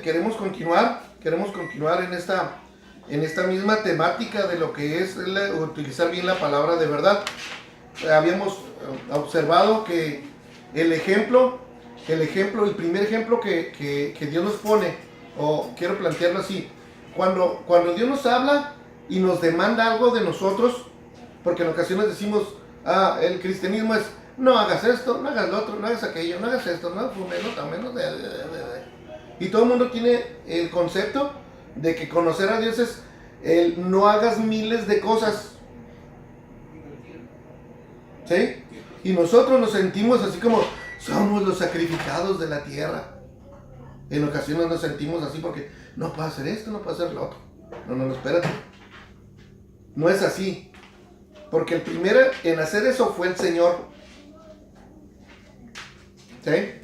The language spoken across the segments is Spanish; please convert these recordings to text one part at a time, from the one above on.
Queremos continuar en esta misma temática de lo que es utilizar bien la palabra de verdad. Habíamos observado que el primer ejemplo que Dios nos pone, o quiero plantearlo así, cuando Dios nos habla y nos demanda algo de nosotros, porque en ocasiones decimos, el cristianismo es, no hagas esto, no hagas lo otro, no hagas aquello, no hagas esto, no fumes, no tomes, no y todo el mundo tiene el concepto de que conocer a Dios es el no hagas miles de cosas, ¿sí? Y nosotros nos sentimos así como somos los sacrificados de la tierra. En ocasiones nos sentimos así porque no puedo hacer esto, no puedo hacer lo otro. No, espérate. No es así. Porque el primero en hacer eso fue el Señor. ¿Sí?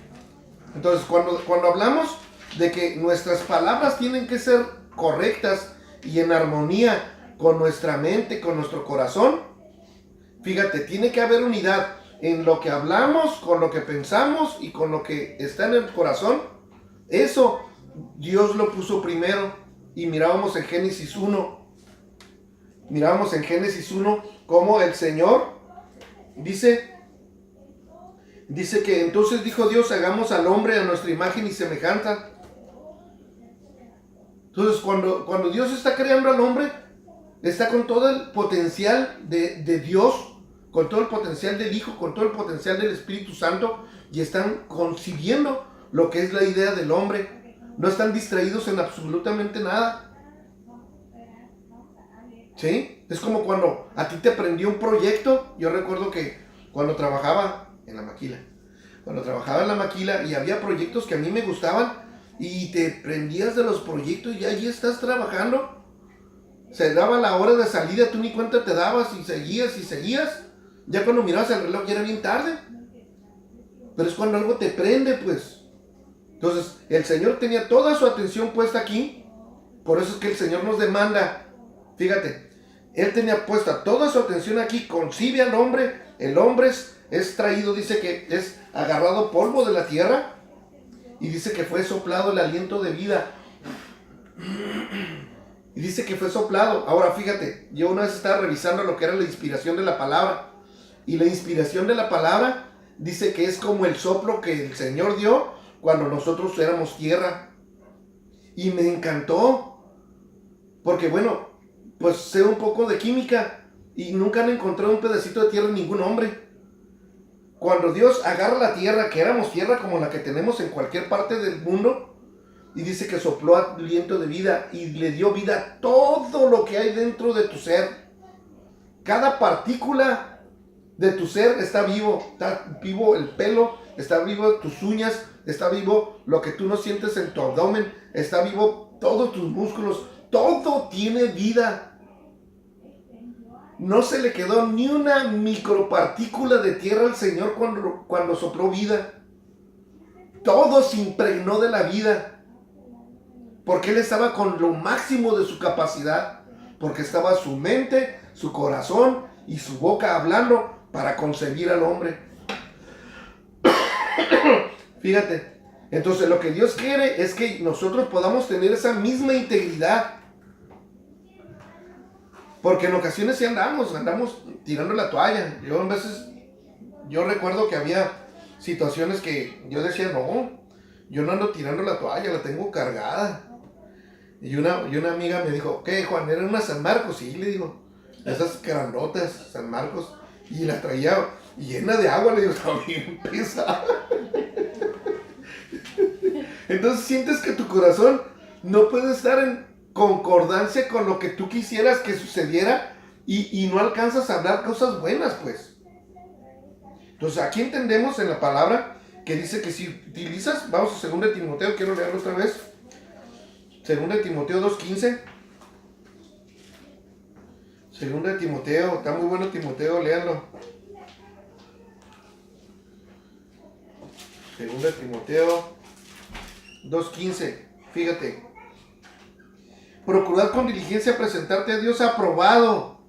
Entonces, cuando hablamos de que nuestras palabras tienen que ser correctas y en armonía con nuestra mente, con nuestro corazón, fíjate, tiene que haber unidad en lo que hablamos, con lo que pensamos y con lo que está en el corazón. Eso Dios lo puso primero. Y mirábamos en Génesis 1 cómo el Señor dice que entonces dijo Dios, hagamos al hombre a nuestra imagen y semejanza. Entonces cuando Dios está creando al hombre, está con todo el potencial de Dios, con todo el potencial del Hijo, con todo el potencial del Espíritu Santo, y están concibiendo lo que es la idea del hombre. No están distraídos en absolutamente nada. ¿Sí? Es como cuando a ti te prendió un proyecto. Yo recuerdo que cuando trabajaba en la maquila y había proyectos que a mí me gustaban y te prendías de los proyectos y allí estás trabajando. Se daba la hora de salida, tú ni cuenta te dabas y seguías. Ya cuando mirabas el reloj ya era bien tarde. Pero es cuando algo te prende, pues. Entonces, el Señor tenía toda su atención puesta aquí. Por eso es que el Señor nos demanda. Fíjate, Él tenía puesta toda su atención aquí. Concibe al hombre. El hombre es traído, dice que es agarrado polvo de la tierra. Y dice que fue soplado el aliento de vida. Y dice que fue soplado. Ahora fíjate, yo una vez estaba revisando lo que era la inspiración de la palabra. Y la inspiración de la palabra dice que es como el soplo que el Señor dio cuando nosotros éramos tierra. Y me encantó. Porque bueno, pues sé un poco de química. Y nunca han encontrado un pedacito de tierra en ningún hombre. Cuando Dios agarra la tierra, que éramos tierra como la que tenemos en cualquier parte del mundo, y dice que sopló aliento de vida y le dio vida a todo lo que hay dentro de tu ser. Cada partícula de tu ser está vivo. Está vivo el pelo, está vivo tus uñas, está vivo lo que tú no sientes en tu abdomen, está vivo todos tus músculos. Todo tiene vida. No se le quedó ni una micropartícula de tierra al Señor cuando sopló vida. Todo se impregnó de la vida. Porque Él estaba con lo máximo de su capacidad. Porque estaba su mente, su corazón y su boca hablando para concebir al hombre. Fíjate. Entonces lo que Dios quiere es que nosotros podamos tener esa misma integridad. Porque en ocasiones sí andamos tirando la toalla. Yo recuerdo que había situaciones que yo decía, no, yo no ando tirando la toalla, la tengo cargada. Y una amiga me dijo, ¿qué, Juan? ¿Era una San Marcos? Sí, le digo, esas grandotas San Marcos. Y la traía llena de agua, le digo, estaba bien pesada. Entonces sientes que tu corazón no puede estar en concordancia con lo que tú quisieras que sucediera y no alcanzas a hablar cosas buenas, pues. Entonces aquí entendemos en la palabra que dice que si utilizas, vamos a 2 Timoteo, quiero leerlo otra vez, 2 Timoteo 2:15. 2 Timoteo, está muy bueno Timoteo, léanlo. 2 Timoteo 2:15, fíjate. Procurad con diligencia presentarte a Dios aprobado,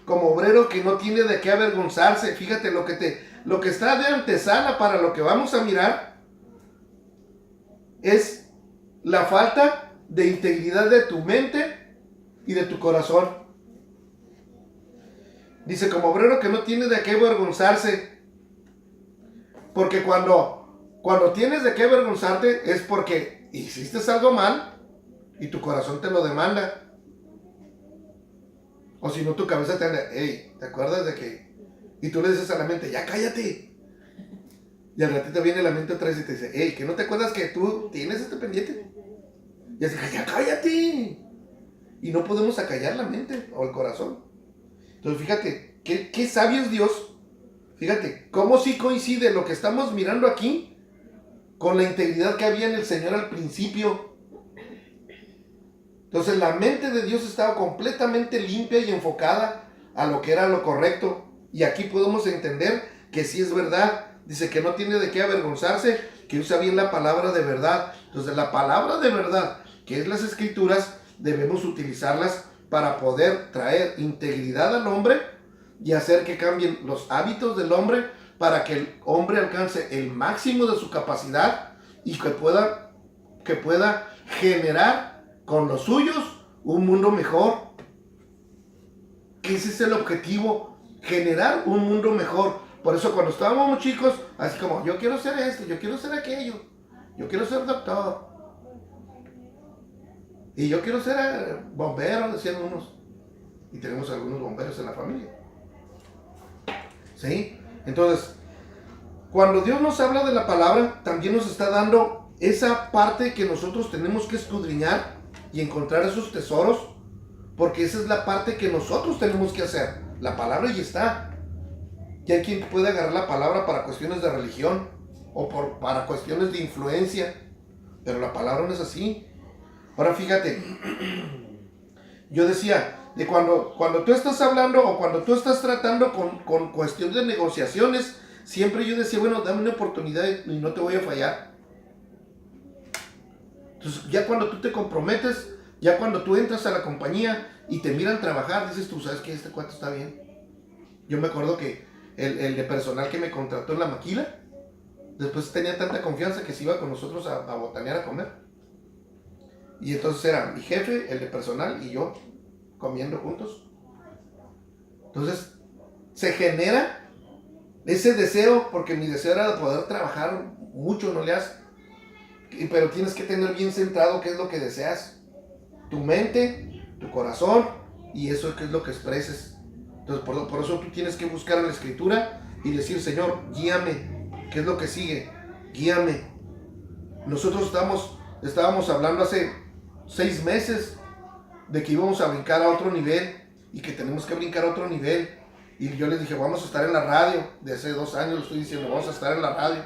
como obrero que no tiene de qué avergonzarse. Fíjate lo que está de antesala para lo que vamos a mirar es la falta de integridad de tu mente y de tu corazón. Dice, como obrero que no tiene de qué avergonzarse. Porque cuando tienes de qué avergonzarte es porque hiciste algo mal y tu corazón te lo demanda. O si no, tu cabeza te anda, hey, ¿te acuerdas de que? Y tú le dices a la mente, ya cállate. Y al ratito viene la mente otra vez y te dice, hey, ¿que no te acuerdas que tú tienes este pendiente? Y así, ya cállate. Y no podemos acallar la mente o el corazón. Entonces fíjate, qué sabio es Dios. Fíjate, cómo sí coincide lo que estamos mirando aquí con la integridad que había en el Señor al principio. Entonces la mente de Dios estaba completamente limpia y enfocada a lo que era lo correcto. Y aquí podemos entender que sí es verdad. Dice que no tiene de qué avergonzarse, que usa bien la palabra de verdad. Entonces la palabra de verdad, que es las escrituras, debemos utilizarlas para poder traer integridad al hombre y hacer que cambien los hábitos del hombre para que el hombre alcance el máximo de su capacidad y que pueda generar con los suyos un mundo mejor. Que ese es el objetivo, generar un mundo mejor. Por eso cuando estábamos chicos, así como, yo quiero ser esto, yo quiero ser aquello, yo quiero ser doctor, y yo quiero ser bombero, decían unos, y tenemos algunos bomberos en la familia. ¿Sí? Entonces, cuando Dios nos habla de la palabra, también nos está dando esa parte que nosotros tenemos que escudriñar y encontrar esos tesoros, porque esa es la parte que nosotros tenemos que hacer. La palabra ya está. Y hay quien puede agarrar la palabra para cuestiones de religión o para cuestiones de influencia, pero la palabra no es así. Ahora fíjate, yo decía, de cuando tú estás hablando o cuando tú estás tratando con cuestión de negociaciones, siempre yo decía, bueno, dame una oportunidad y no te voy a fallar. Entonces ya cuando tú te comprometes, ya cuando tú entras a la compañía y te miran trabajar, dices tú, ¿sabes qué? Este cuate está bien. Yo me acuerdo que el de personal que me contrató en la maquila, después tenía tanta confianza que se iba con nosotros a botanear a comer. Y entonces era mi jefe, el de personal y yo comiendo juntos. Entonces se genera ese deseo, porque mi deseo era de poder trabajar mucho, no le hace. Pero tienes que tener bien centrado qué es lo que deseas. Tu mente, tu corazón y eso es lo que expreses. Entonces por eso tú tienes que buscar en la escritura y decir, Señor, guíame. ¿Qué es lo que sigue? Guíame. Nosotros estábamos hablando hace 6 meses de que íbamos a brincar a otro nivel y que tenemos que brincar a otro nivel. Y yo les dije, vamos a estar en la radio. De hace 2 años lo estoy diciendo, vamos a estar en la radio.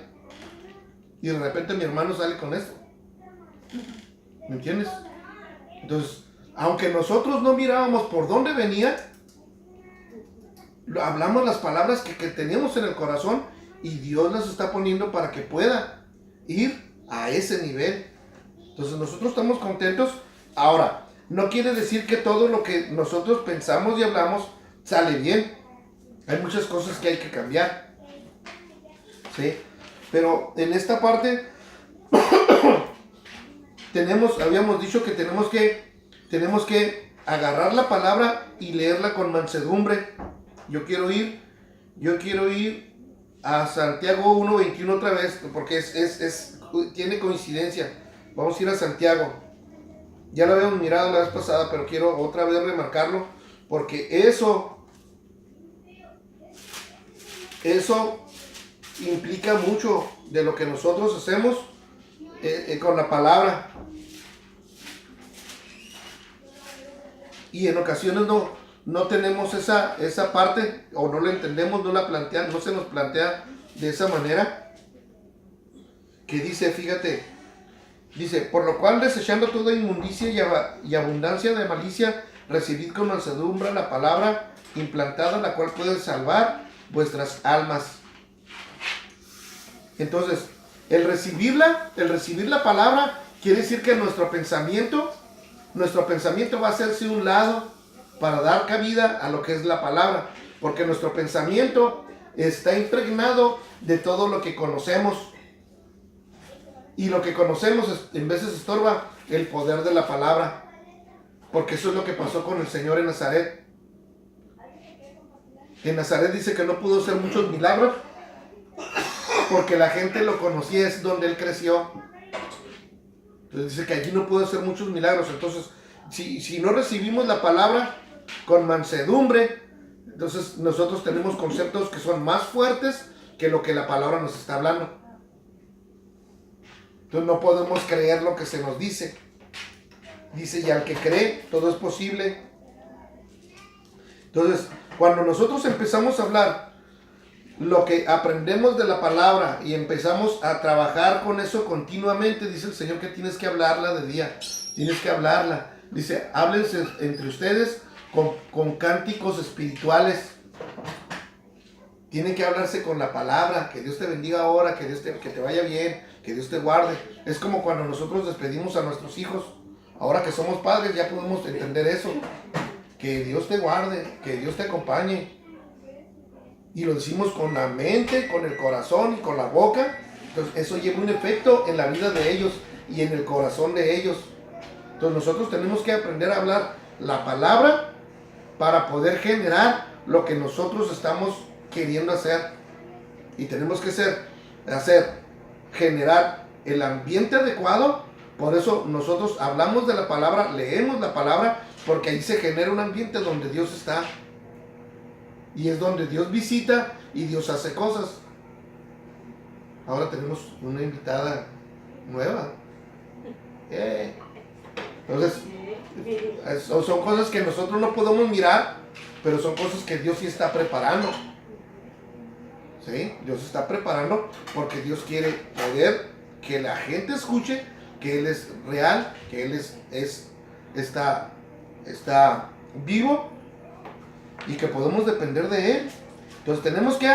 Y de repente mi hermano sale con esto. ¿Me entiendes? Entonces, aunque nosotros no mirábamos por dónde venía, hablamos las palabras que teníamos en el corazón y Dios las está poniendo para que pueda ir a ese nivel. Entonces nosotros estamos contentos. Ahora, no quiere decir que todo lo que nosotros pensamos y hablamos sale bien. Hay muchas cosas que hay que cambiar. ¿Sí? Pero en esta parte habíamos dicho que tenemos que agarrar la palabra y leerla con mansedumbre. Yo quiero ir a Santiago 1:21 otra vez, porque tiene coincidencia. Vamos a ir a Santiago. Ya lo habíamos mirado la vez pasada, pero quiero otra vez remarcarlo, porque eso implica mucho de lo que nosotros hacemos con la palabra. Y en ocasiones no tenemos esa parte, o no la entendemos, no se nos plantea de esa manera. Que dice, fíjate, dice, por lo cual desechando toda inmundicia y abundancia de malicia, recibid con mansedumbre la palabra implantada, la cual puede salvar vuestras almas. Entonces, el recibir la palabra quiere decir que nuestro pensamiento va a hacerse un lado para dar cabida a lo que es la palabra, porque nuestro pensamiento está impregnado de todo lo que conocemos. Y lo que conocemos en veces estorba el poder de la palabra. Porque eso es lo que pasó con el Señor en Nazaret. En Nazaret dice que no pudo hacer muchos milagros porque la gente lo conocía, es donde él creció. Entonces dice que allí no pudo hacer muchos milagros. Entonces, si no recibimos la palabra con mansedumbre, entonces nosotros tenemos conceptos que son más fuertes que lo que la palabra nos está hablando. Entonces no podemos creer lo que se nos dice. Dice, y al que cree, todo es posible. Entonces, cuando nosotros empezamos a hablar lo que aprendemos de la palabra y empezamos a trabajar con eso continuamente, dice el Señor que tienes que hablarla de día, tienes que hablarla. Dice, háblense entre ustedes con cánticos espirituales. Tienen que hablarse con la palabra. Que Dios te bendiga ahora, que te vaya bien, que Dios te guarde. Es como cuando nosotros despedimos a nuestros hijos. Ahora que somos padres ya podemos entender eso. Que Dios te guarde, que Dios te acompañe. Y lo decimos con la mente, con el corazón y con la boca. Entonces eso lleva un efecto en la vida de ellos y en el corazón de ellos. Entonces nosotros tenemos que aprender a hablar la palabra para poder generar lo que nosotros estamos queriendo hacer. Y tenemos que generar el ambiente adecuado. Por eso nosotros hablamos de la palabra, leemos la palabra, porque ahí se genera un ambiente donde Dios está. Y es donde Dios visita y Dios hace cosas. Ahora tenemos una invitada nueva. Entonces, son cosas que nosotros no podemos mirar, pero son cosas que Dios sí está preparando. ¿Sí? Dios está preparando porque Dios quiere poder que la gente escuche que Él es real, que Él está vivo y que podemos depender de Él. Entonces tenemos que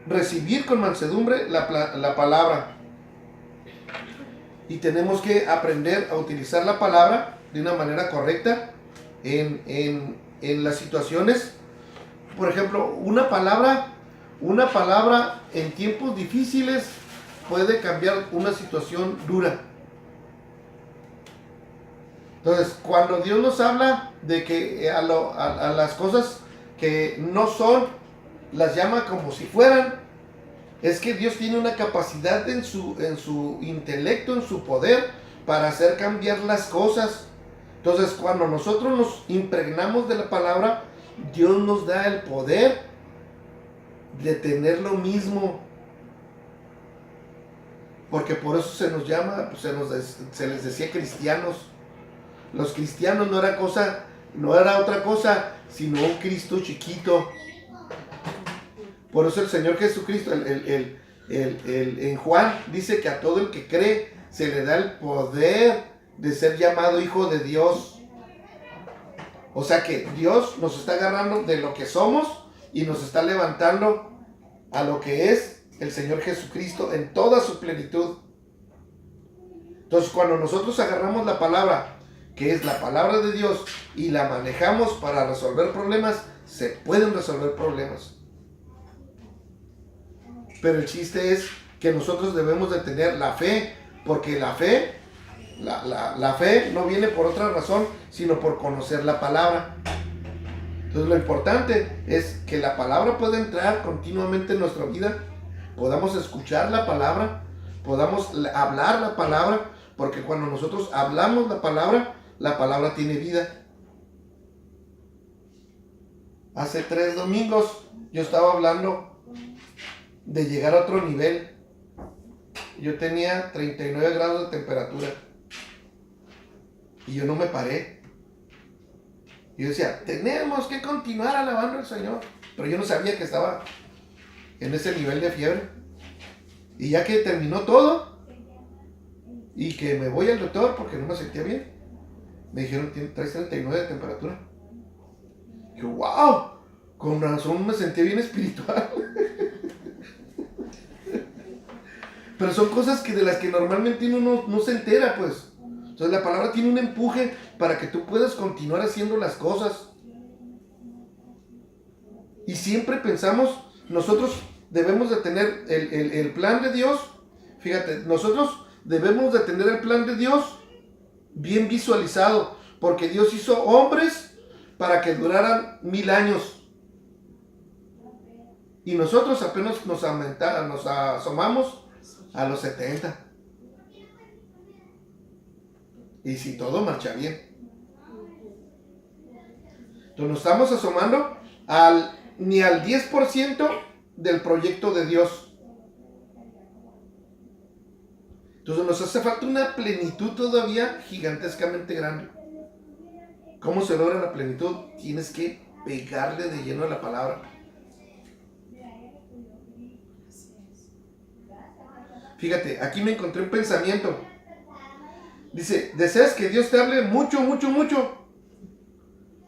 recibir con mansedumbre la palabra. Y tenemos que aprender a utilizar la palabra de una manera correcta en las situaciones. Por ejemplo, una palabra en tiempos difíciles puede cambiar una situación dura. Entonces, cuando Dios nos habla de que a las cosas que no son, las llama como si fueran, es que Dios tiene una capacidad en su intelecto, en su poder, para hacer cambiar las cosas. Entonces, cuando nosotros nos impregnamos de la palabra, Dios nos da el poder de tener lo mismo. Porque por eso se nos llama, se les decía cristianos. Los cristianos no era otra cosa, sino un Cristo chiquito. Por eso el Señor Jesucristo, en Juan, dice que a todo el que cree se le da el poder de ser llamado hijo de Dios. O sea que Dios nos está agarrando de lo que somos y nos está levantando a lo que es el Señor Jesucristo en toda su plenitud. Entonces, cuando nosotros agarramos la palabra, que es la palabra de Dios, y la manejamos para resolver problemas, se pueden resolver problemas. Pero el chiste es que nosotros debemos de tener la fe, porque la fe no viene por otra razón, sino por conocer la palabra. Entonces lo importante es que la palabra pueda entrar continuamente en nuestra vida, podamos escuchar la palabra, podamos hablar la palabra, porque cuando nosotros hablamos la palabra tiene vida. Hace 3 domingos yo estaba hablando de llegar a otro nivel. Yo tenía 39 grados de temperatura y yo no me paré. Y yo decía, tenemos que continuar alabando al Señor, pero yo no sabía que estaba en ese nivel de fiebre. Y ya que terminó todo y que me voy al doctor porque no me sentía bien, me dijeron, traes 39 de temperatura. Y yo, wow, con razón me sentía bien espiritual. Pero son cosas de las que normalmente uno no se entera, pues. Entonces la palabra tiene un empuje para que tú puedas continuar haciendo las cosas. Y siempre pensamos, nosotros debemos de tener el plan de Dios. Fíjate, nosotros debemos de tener el plan de Dios bien visualizado, porque Dios hizo hombres para que duraran 1000 años. Y nosotros apenas nos asomamos a los 70. Y si todo marcha bien. Entonces nos estamos asomando ni al 10% del proyecto de Dios. Entonces nos hace falta una plenitud todavía gigantescamente grande. ¿Cómo se logra la plenitud? Tienes que pegarle de lleno a la palabra. Fíjate, aquí me encontré un pensamiento. Dice, ¿deseas que Dios te hable mucho, mucho, mucho?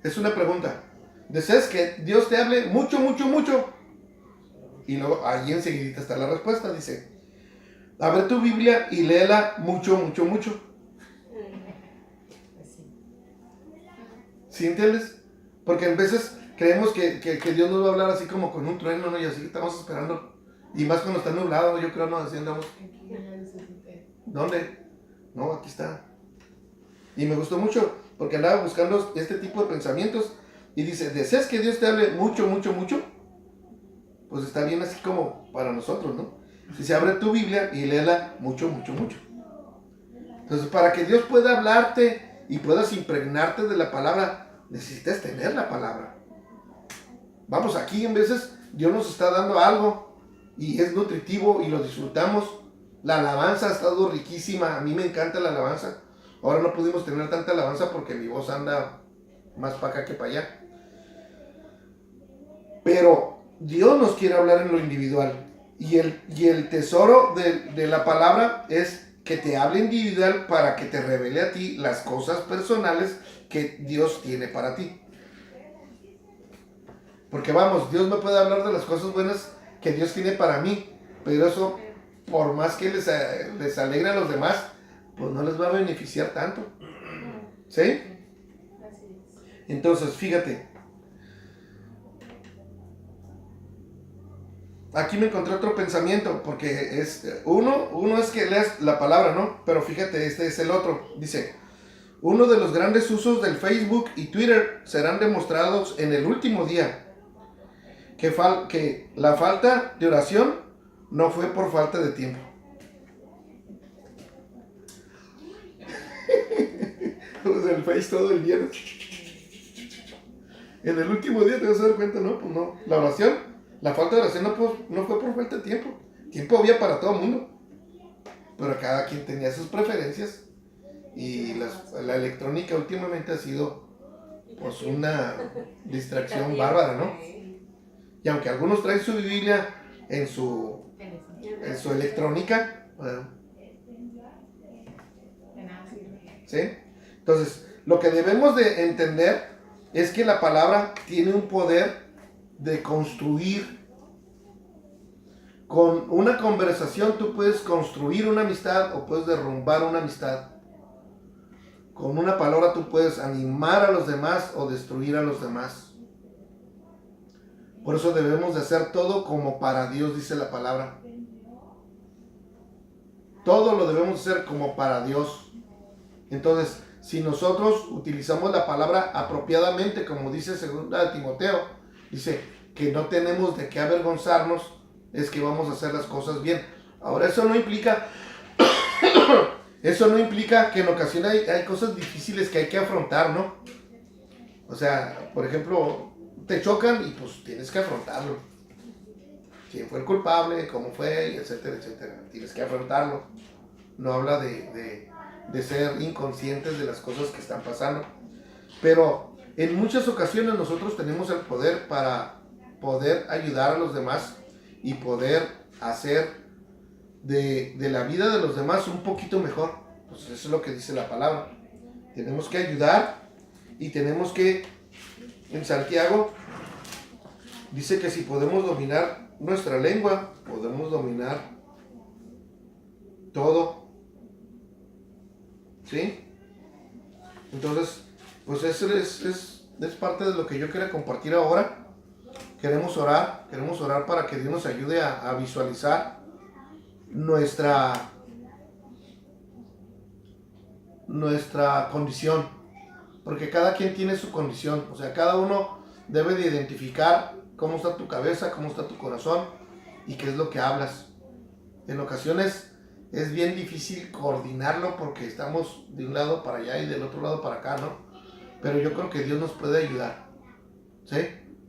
Es una pregunta. ¿Deseas que Dios te hable mucho, mucho, mucho? Y luego ahí enseguida está la respuesta. Dice, abre tu Biblia y léela mucho, mucho, mucho. ¿Sí entiendes? Porque a veces creemos que Dios nos va a hablar así como con un trueno, ¿no? Y así estamos esperando. Y más cuando está nublado, yo creo, no, así andamos. ¿Dónde? No, aquí está. Y me gustó mucho, porque andaba buscando este tipo de pensamientos. Y dice, ¿deseas que Dios te hable mucho, mucho, mucho? Pues está bien así como para nosotros, ¿no? Dice, abre tu Biblia y léela mucho, mucho, mucho. Entonces, para que Dios pueda hablarte y puedas impregnarte de la palabra, necesitas tener la palabra. Vamos, aquí en veces Dios nos está dando algo y es nutritivo y lo disfrutamos. La alabanza ha estado riquísima, a mí me encanta la alabanza. Ahora no pudimos tener tanta alabanza porque mi voz anda más para acá que para allá. Pero Dios nos quiere hablar en lo individual. Y el tesoro de la palabra es que te hable individual para que te revele a ti las cosas personales que Dios tiene para ti. Porque vamos, Dios me puede hablar de las cosas buenas que Dios tiene para mí, pero eso, por más que les alegre a los demás, pues no les va a beneficiar tanto. ¿Sí? Entonces, fíjate. Aquí me encontré otro pensamiento, porque uno es que leas la palabra, ¿no? Pero fíjate, este es el otro. Dice, uno de los grandes usos del Facebook y Twitter serán demostrados en el último día. Que la falta de oración no fue por falta de tiempo. Pues el Face todo el día. En el último día te vas a dar cuenta, ¿no? Pues no. La oración, la falta de oración no fue por falta de tiempo. Tiempo había para todo el mundo. Pero cada quien tenía sus preferencias. Y la electrónica últimamente ha sido pues una distracción bárbara, ¿no? Y aunque algunos traen su Biblia en su electrónica, bueno, ¿sí? Entonces, lo que debemos de entender es que la palabra tiene un poder de construir. Con una conversación tú puedes construir una amistad o puedes derrumbar una amistad. Con una palabra tú puedes animar a los demás o destruir a los demás. Por eso debemos de hacer todo como para Dios, dice la palabra. Todo lo debemos hacer como para Dios. Entonces, si nosotros utilizamos la palabra apropiadamente, como dice 2 Timoteo, dice que no tenemos de qué avergonzarnos, es que vamos a hacer las cosas bien. Ahora, eso no implica que en ocasiones hay cosas difíciles que hay que afrontar, ¿no? O sea, por ejemplo, te chocan y pues tienes que afrontarlo. ¿Quién fue el culpable? ¿Cómo fue? Etcétera, etcétera. Tienes que afrontarlo. No habla de ser inconscientes de las cosas que están pasando. Pero en muchas ocasiones nosotros tenemos el poder para poder ayudar a los demás y poder hacer de la vida de los demás un poquito mejor. Pues eso es lo que dice la palabra. Tenemos que ayudar y tenemos que, en Santiago, dice que si podemos dominar nuestra lengua, podemos dominar todo. ¿Sí? Entonces, pues eso es parte de lo que yo quería compartir ahora. queremos orar para que Dios nos ayude a visualizar nuestra condición, porque cada quien tiene su condición, o sea, cada uno debe de identificar cómo está tu cabeza, cómo está tu corazón y qué es lo que hablas. En ocasiones es bien difícil coordinarlo porque estamos de un lado para allá y del otro lado para acá, ¿no? Pero yo creo que Dios nos puede ayudar, ¿sí?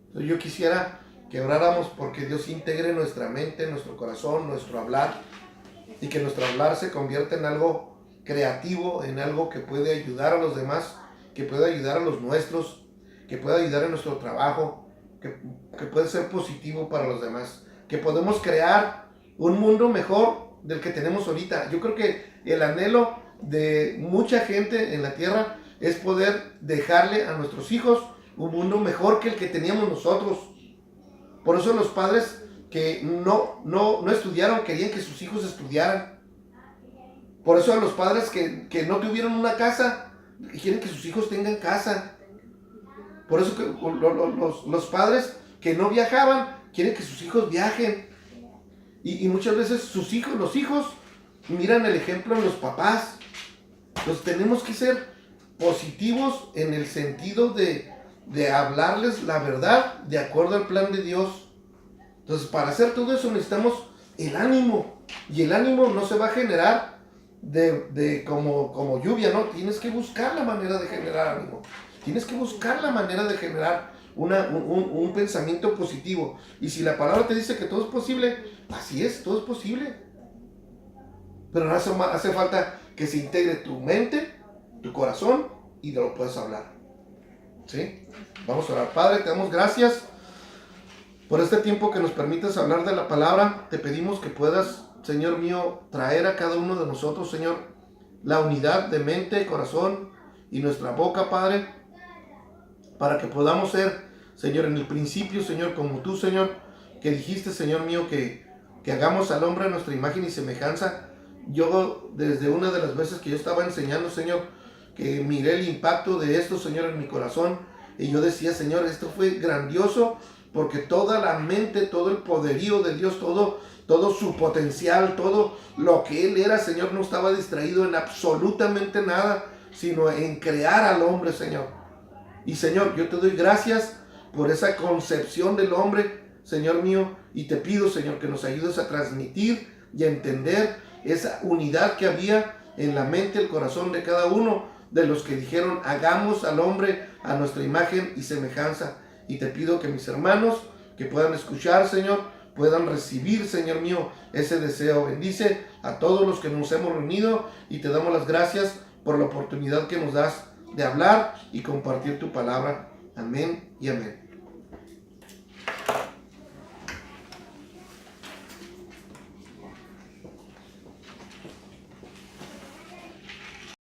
Entonces yo quisiera que oráramos porque Dios integre nuestra mente, nuestro corazón, nuestro hablar, y que nuestro hablar se convierta en algo creativo, en algo que puede ayudar a los demás, que puede ayudar a los nuestros, que puede ayudar en nuestro trabajo, que puede ser positivo para los demás, que podemos crear un mundo mejor del que tenemos ahorita. Yo creo que el anhelo de mucha gente en la tierra es poder dejarle a nuestros hijos un mundo mejor que el que teníamos nosotros. Por eso los padres que no estudiaron querían que sus hijos estudiaran. Por eso a los padres que no tuvieron una casa quieren que sus hijos tengan casa. Por eso que los padres que no viajaban quieren que sus hijos viajen. Y muchas veces los hijos miran el ejemplo en los papás. Entonces tenemos que ser positivos en el sentido de hablarles la verdad de acuerdo al plan de Dios. Entonces para hacer todo eso necesitamos el ánimo. Y el ánimo no se va a generar como lluvia, ¿no? Tienes que buscar la manera de generar ánimo. Tienes que buscar la manera de generar un pensamiento positivo. Y si la palabra te dice que todo es posible, así es, todo es posible. Pero hace falta que se integre tu mente, tu corazón y lo puedes hablar. ¿Sí? Vamos a orar. Padre, te damos gracias por este tiempo que nos permites hablar de la palabra. Te pedimos que puedas, Señor mío, traer a cada uno de nosotros, Señor, la unidad de mente, corazón y nuestra boca, Padre, para que podamos ser, Señor, en el principio, Señor, como tú, Señor, que dijiste, Señor mío, que hagamos al hombre a nuestra imagen y semejanza. Yo, desde una de las veces que yo estaba enseñando, Señor, que miré el impacto de esto, Señor, en mi corazón, y yo decía, Señor, esto fue grandioso, porque toda la mente, todo el poderío de Dios, todo su potencial, todo lo que Él era, Señor, no estaba distraído en absolutamente nada, sino en crear al hombre, Señor. Y Señor, yo te doy gracias por esa concepción del hombre, Señor mío, y te pido, Señor, que nos ayudes a transmitir y a entender esa unidad que había en la mente, el corazón de cada uno de los que dijeron, hagamos al hombre a nuestra imagen y semejanza. Y te pido que mis hermanos que puedan escuchar, Señor, puedan recibir, Señor mío, ese deseo. Bendice a todos los que nos hemos reunido y te damos las gracias por la oportunidad que nos das de hablar y compartir tu palabra. Amén y amén.